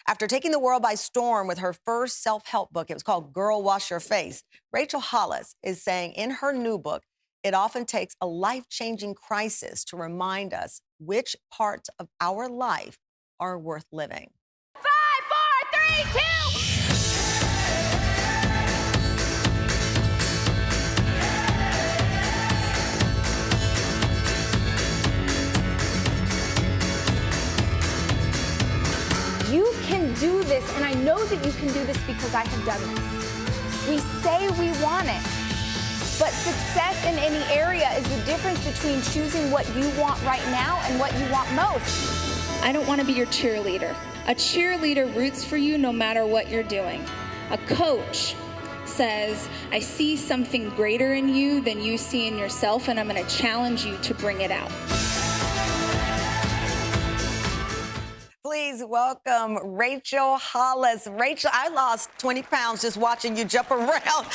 After taking the world by storm with her first self-help book, it was called Girl, Wash Your Face. Rachel Hollis is saying in her new book, it often takes a life-changing crisis to remind us which parts of our life are worth living. 5, 4, 3, 2. You can do this, and I know that you can do this because I have done this. We say we want it, but success in any area is the difference between choosing what you want right now and what you want most. I don't want to be your cheerleader. A cheerleader roots for you no matter what you're doing. A coach says, I see something greater in you than you see in yourself, and I'm going to challenge you to bring it out. Please welcome Rachel Hollis. Rachel, I lost 20 pounds just watching you jump around.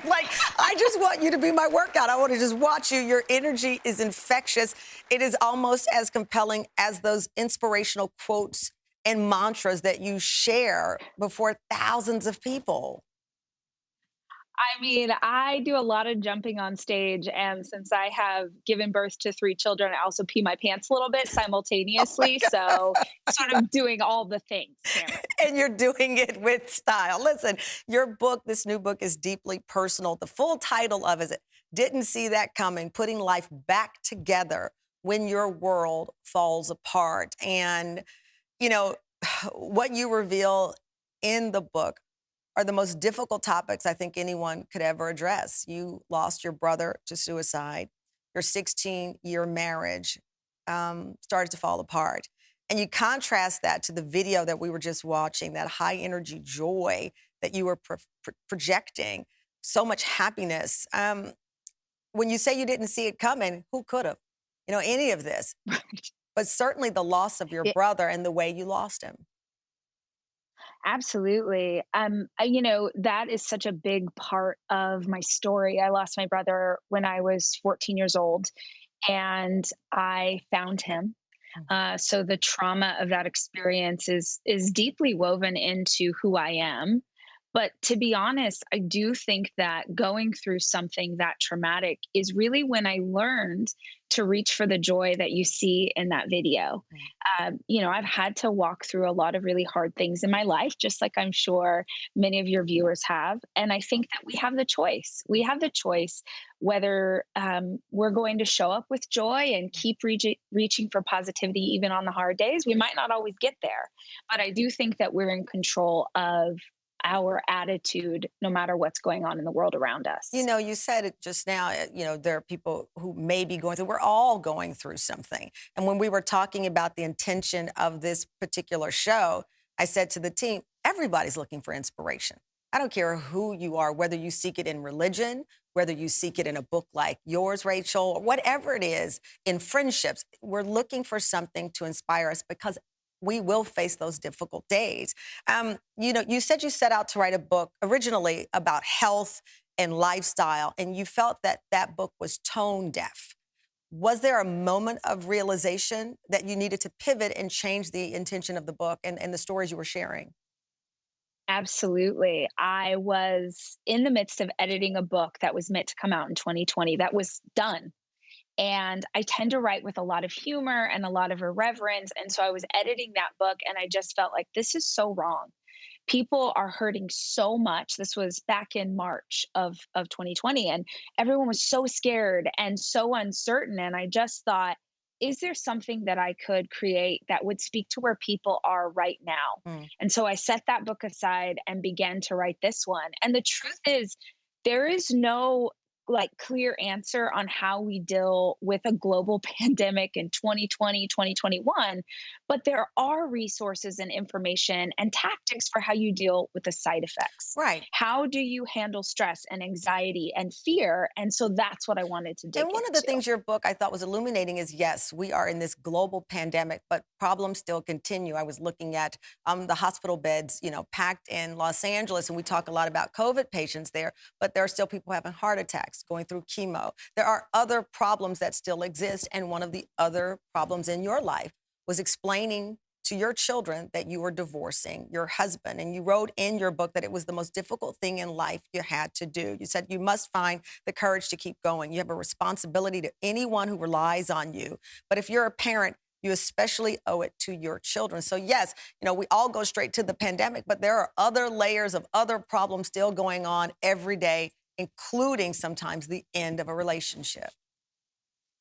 Like, I just want you to be my workout. I want to just watch you. Your energy is infectious. It is almost as compelling as those inspirational quotes and mantras that you share before thousands of people. I mean, I do a lot of jumping on stage, and since I have given birth to 3 children, I also pee my pants a little bit simultaneously, so sort of doing all the things, Tamron. And you're doing it with style. Listen, your book, this new book, is deeply personal. The full title of it is Didn't See That Coming, Putting Life Back Together When Your World Falls Apart. And, you know, what you reveal in the book are the most difficult topics I think anyone could ever address. You lost your brother to suicide. Your 16-year marriage started to fall apart. And you contrast that to the video that we were just watching, that high energy joy that you were projecting, so much happiness. When you say you didn't see it coming, who could have? You know, any of this. But certainly the loss of your Yeah, brother and the way you lost him. absolutely. That is such a big part of my story. I lost my brother when I was 14 years old, and I found him. So the trauma of that experience is deeply woven into who I am. But to be honest, I do think that going through something that traumatic is really when I learned to reach for the joy that you see in that video. I've had to walk through a lot of really hard things in my life, just like I'm sure many of your viewers have. And I think that we have the choice. We have the choice whether we're going to show up with joy and keep reaching for positivity even on the hard days. We might not always get there, but I do think that we're in control of our attitude no matter what's going on in the world around You us. know, you said it just now, there are people who may be going through, we're all going through something. And when we were talking about the intention of this particular show, I said to the team, everybody's looking for inspiration. I don't care who you are, whether you seek it in religion, whether you seek it in a book like yours, Rachel, or whatever it is, in friendships. We're looking for something to inspire us because we will face those difficult days. You said you set out to write a book originally about health and lifestyle, and you felt that that book was tone deaf. Was there a moment of realization that you needed to pivot and change the intention of the book and the stories you were sharing? Absolutely. I was in the midst of editing a book that was meant to come out in 2020 that was done. And I tend to write with a lot of humor and a lot of irreverence. And so I was editing that book and I just felt like this is so wrong. People are hurting so much. This was back in March of 2020, and everyone was so scared and so uncertain. And I just thought, is there something that I could create that would speak to where people are right now? Mm. And so I set that book aside and began to write this one. And the truth is, there is no like clear answer on how we deal with a global pandemic in 2020, 2021, but there are resources and information and tactics for how you deal with the side effects. Right. How do you handle stress and anxiety and fear? And so that's what I wanted to dig And one of the into. things your book I thought was illuminating is, yes, we are in this global pandemic, but problems still continue. I was looking at the hospital beds, packed in Los Angeles, and we talk a lot about COVID patients there, but there are still people having heart attacks, going through chemo. There are other problems that still exist, and one of the other problems in your life was explaining to your children that you were divorcing your husband. And you wrote in your book that it was the most difficult thing in life you had to do. You said you must find the courage to keep going. You have a responsibility to anyone who relies on you. But if you're a parent, you especially owe it to your children. So yes, we all go straight to the pandemic, but there are other layers of other problems still going on every day, including sometimes the end of a relationship.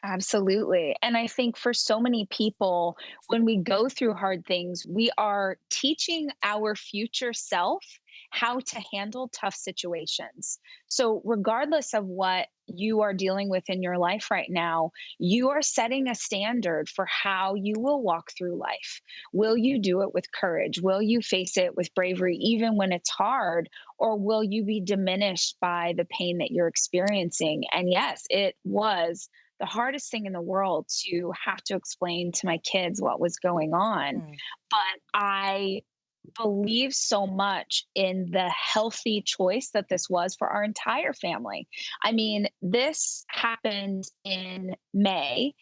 Absolutely. And I think for so many people, when we go through hard things, we are teaching our future self how to handle tough situations. So, regardless of what you are dealing with in your life right now, you are setting a standard for how you will walk through life. Will you do it with courage? Will you face it with bravery, even when it's hard? Or will you be diminished by the pain that you're experiencing? And yes, it was the hardest thing in the world to have to explain to my kids what was going on. Mm. But I believe so much in the healthy choice that this was for our entire family. I mean, this happened in May,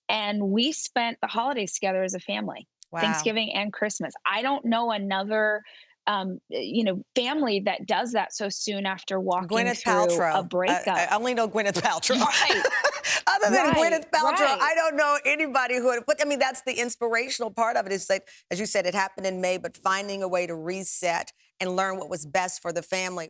and we spent the holidays together as a family, Wow. Thanksgiving and Christmas. I don't know another family that does that so soon after walking Gwyneth through a Paltrow. I breakup. only know Gwyneth Paltrow. Right, Other than right, Gwyneth Paltrow, right. I don't know anybody who would. But I mean, that's the inspirational part of it. Is like, as you said, it happened in May, but finding a way to reset and learn what was best for the family.